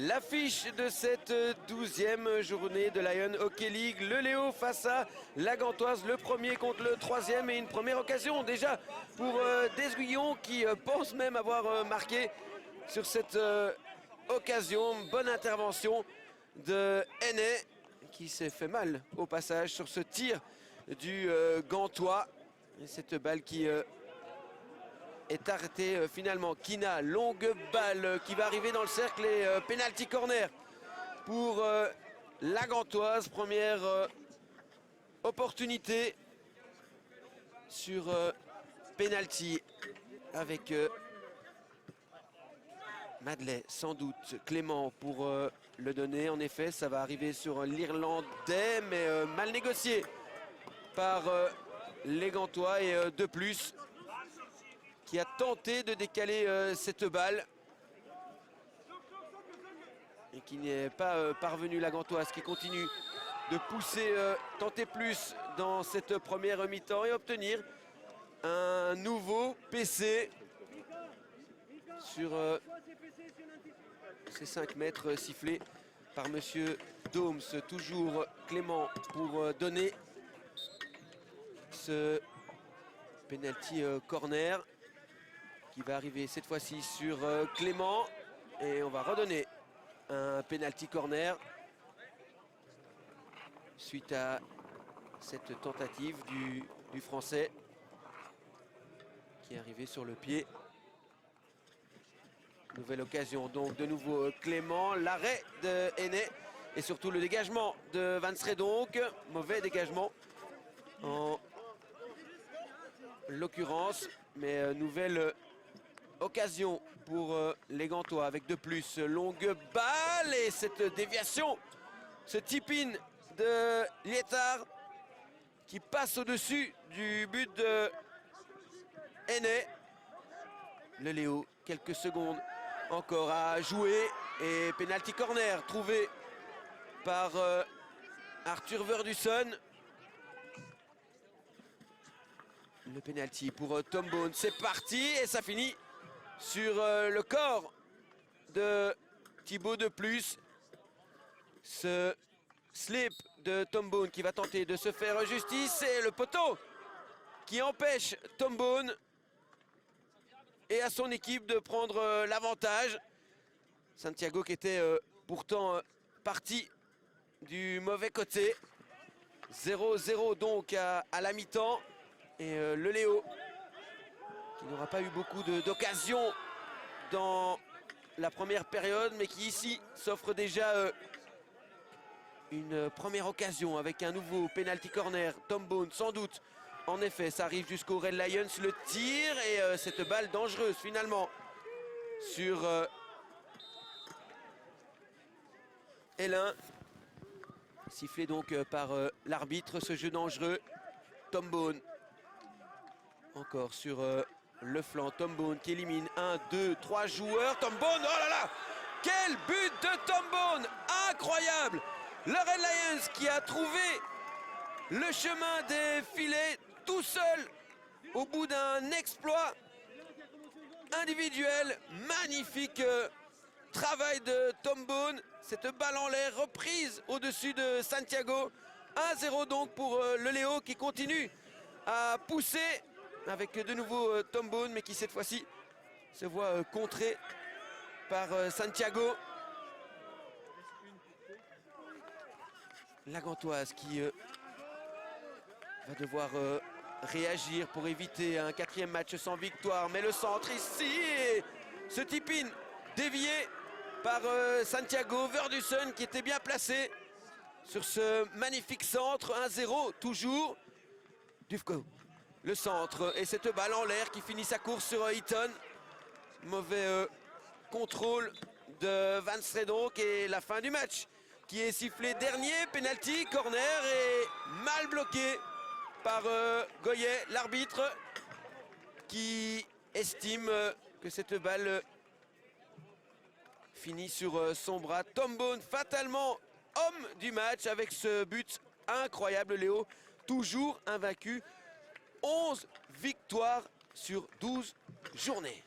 L'affiche de cette 12e journée de Lyon Hockey League, le Léo face à la Gantoise, le premier contre le troisième et une première occasion déjà pour Desguillon qui pense même avoir marqué sur cette occasion. Bonne intervention de Hennet qui s'est fait mal au passage sur ce tir du Gantois. Et cette balle qui est arrêté finalement. Kina, longue balle qui va arriver dans le cercle et penalty corner pour la Gantoise. Première opportunité sur penalty avec Madeleine, sans doute Clément pour le donner. En effet, ça va arriver sur l'Irlandais, mais mal négocié par les Gantois et de plus qui a tenté de décaler cette balle et qui n'est pas parvenu. La Gantoise qui continue de pousser, tenter plus dans cette première mi-temps et obtenir un nouveau PC sur ces 5 mètres sifflés par monsieur Doms. Toujours Clément pour donner ce penalty corner qui va arriver cette fois-ci sur Clément et on va redonner un penalty corner suite à cette tentative du Français qui est arrivé sur le pied. Nouvelle occasion donc de nouveau Clément, l'arrêt de Hennet et surtout le dégagement de Van Stredonk. Mauvais dégagement en l'occurrence, mais nouvelle occasion pour les Gantois avec de plus. Longue balle et cette déviation, ce tip-in de Lietard qui passe au-dessus du but de Hennet. Le Léo, quelques secondes encore à jouer et penalty corner trouvé par Arthur Verdusson. Le penalty pour Tom Bone, c'est parti et ça finit sur le corps de Thibaut de plus. Ce slip de Tom Bone qui va tenter de se faire justice et le poteau qui empêche Tom Bone et à son équipe de prendre l'avantage. Santiago qui était pourtant parti du mauvais côté. 0-0 donc à la mi-temps. Et le Léo qui n'aura pas eu beaucoup d'occasions dans la première période, mais qui ici s'offre déjà une première occasion avec un nouveau penalty corner. Tom Bone sans doute. En effet, ça arrive jusqu'au Red Lions, le tir et cette balle dangereuse finalement sur Hélin. Sifflé donc par l'arbitre, ce jeu dangereux. Tom Bone encore sur le flanc. Tom Bone qui élimine 1, 2, 3 joueurs. Tom Bone, oh là là! Quel but de Tom Bone! Incroyable! Le Red Lions qui a trouvé le chemin des filets tout seul au bout d'un exploit individuel. Magnifique travail de Tom Bone. Cette balle en l'air reprise au-dessus de Santiago. 1-0 donc pour le Léo qui continue à pousser avec de nouveau Tom Bone, mais qui cette fois-ci se voit contré par Santiago. La Gantoise qui va devoir réagir pour éviter un 4e match sans victoire. Mais le centre ici, et ce tip-in dévié par Santiago. Verdusson qui était bien placé sur ce magnifique centre. 1-0 toujours. Dufko, le centre et cette balle en l'air qui finit sa course sur Eaton. Mauvais contrôle de Van Stredonk et la fin du match qui est sifflé dernier. Penalty corner et mal bloqué par Goyet, l'arbitre, qui estime que cette balle finit sur son bras. Tom Bone, fatalement homme du match avec ce but incroyable. Léo, toujours invaincu. 11 victoires sur 12 journées.